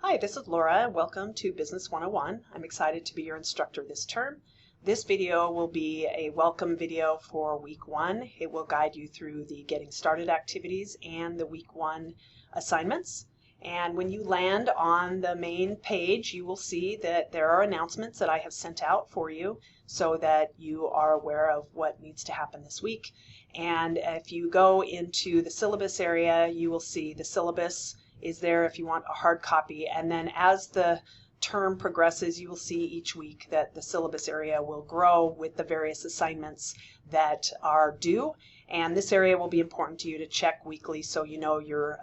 Hi, this is Laura. Welcome to Business 101. I'm excited to be your instructor this term. This video will be a welcome video for week one. It will guide you through the getting started activities and the week one assignments. And when you land on the main page, you will see that there are announcements that I have sent out for you so that you are aware of what needs to happen this week. And if you go into the syllabus area, you will see the syllabus is there if you want a hard copy, and then as the term progresses you will see each week that the syllabus area will grow with the various assignments that are due, and this area will be important to you to check weekly so you know you're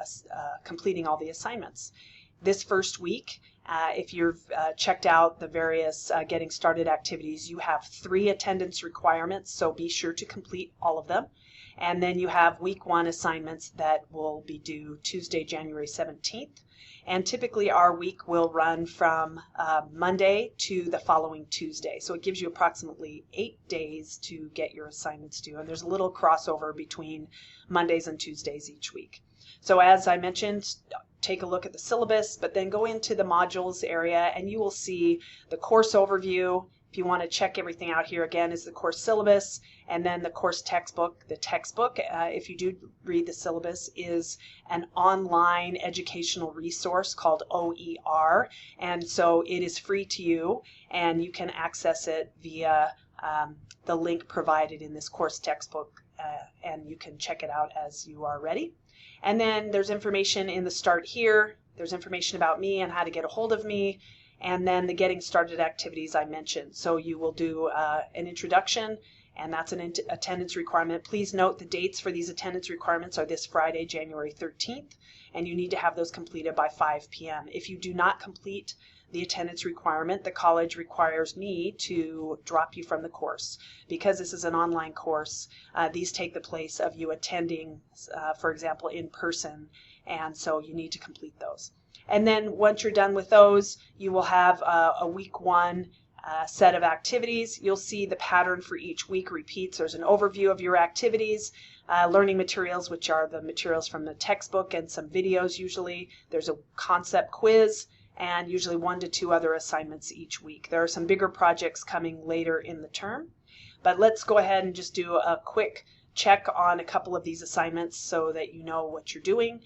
completing all the assignments. This first week, if you've checked out the various getting started activities, you have 3 attendance requirements, so be sure to complete all of them. And then you have week one assignments that will be due Tuesday, January 17th. And typically our week will run from Monday to the following Tuesday. So it gives you approximately 8 days to get your assignments due. And there's a little crossover between Mondays and Tuesdays each week. So as I mentioned, take a look at the syllabus, but then go into the modules area and you will see the course overview. If you want to check everything out, here again is the course syllabus, and then the course textbook. The textbook, if you do read the syllabus, is an online educational resource called OER, and so it is free to you and you can access it via the link provided in this course textbook, and you can check it out as you are ready. And then there's information in the start here. There's information about me and how to get a hold of me. And then the getting started activities I mentioned. So you will do an introduction, and that's an attendance requirement. Please note the dates for these attendance requirements are this Friday, January 13th, and you need to have those completed by 5 p.m. If you do not complete the attendance requirement, the college requires me to drop you from the course. Because this is an online course, these take the place of you attending, for example, in person, and so you need to complete those. And then once you're done with those, you will have a week one set of activities. You'll see the pattern for each week repeats. There's an overview of your activities, learning materials, which are the materials from the textbook and some videos usually. There's a concept quiz and usually 1 to 2 other assignments each week. There are some bigger projects coming later in the term, but let's go ahead and just do a quick check on a couple of these assignments so that you know what you're doing.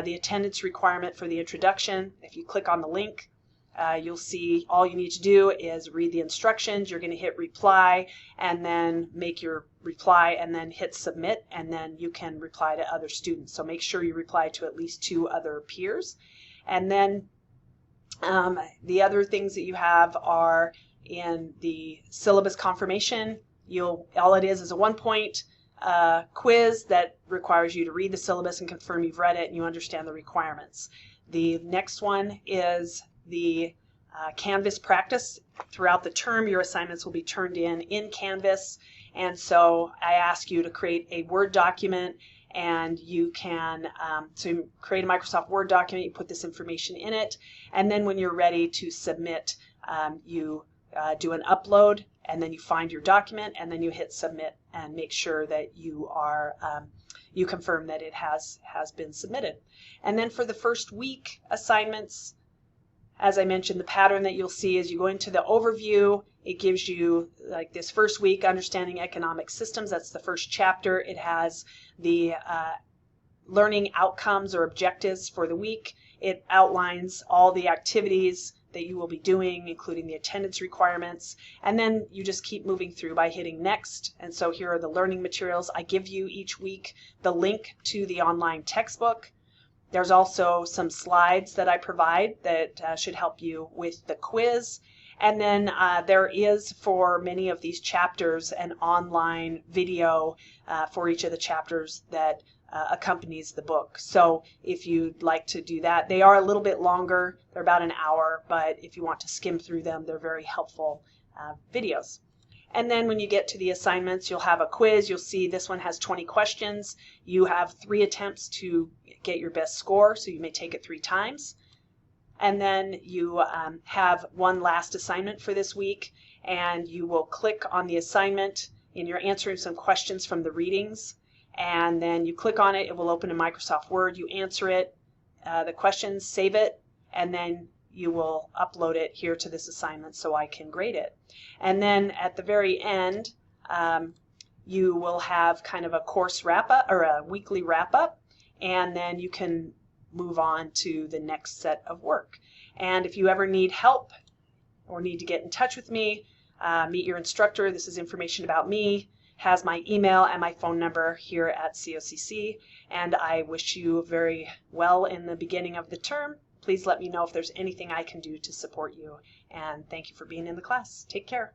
The attendance requirement for the introduction, if you click on the link, you'll see all you need to do is read the instructions. You're going to hit reply and then make your reply and then hit submit, and then you can reply to other students. So make sure you reply to at least 2 other peers. And then the other things that you have are in the syllabus confirmation. All it is a 1-point quiz that requires you to read the syllabus and confirm you've read it and you understand the requirements. The next one is the Canvas practice. Throughout the term, your assignments will be turned in Canvas, and so I ask you to create a Word document, and you can so create a Microsoft Word document, you put this information in it, and then when you're ready to submit, you do an upload, and then you find your document, and then you hit submit and make sure that you are you confirm that it has been submitted. And then for the first week assignments, as I mentioned, the pattern that you'll see is you go into the overview. It gives you, like this first week, Understanding Economic Systems. That's the first chapter. It has the learning outcomes or objectives for the week. It outlines all the activities that you will be doing, including the attendance requirements, and then you just keep moving through by hitting next. And so here are the learning materials. I give you each week the link to the online textbook. There's also some slides that I provide that should help you with the quiz. And then there is, for many of these chapters, an online video for each of the chapters that accompanies the book. So if you'd like to do that, they are a little bit longer. They're about an hour, but if you want to skim through them, they're very helpful videos. And then when you get to the assignments, you'll have a quiz. You'll see this one has 20 questions. You have 3 attempts to get your best score, so you may take it 3 times. And then you have one last assignment for this week, and you will click on the assignment, and you're answering some questions from the readings, and then you click on it. It will open in Microsoft Word. You answer it, the questions, save it, and then you will upload it here to this assignment so I can grade it. And then at the very end, you will have kind of a course wrap-up or a weekly wrap-up, and then you can move on to the next set of work. And if you ever need help or need to get in touch with me, meet your instructor. This is information about me, has my email and my phone number here at COCC, and I wish you very well in the beginning of the term. Please let me know if there's anything I can do to support you, and thank you for being in the class. Take care.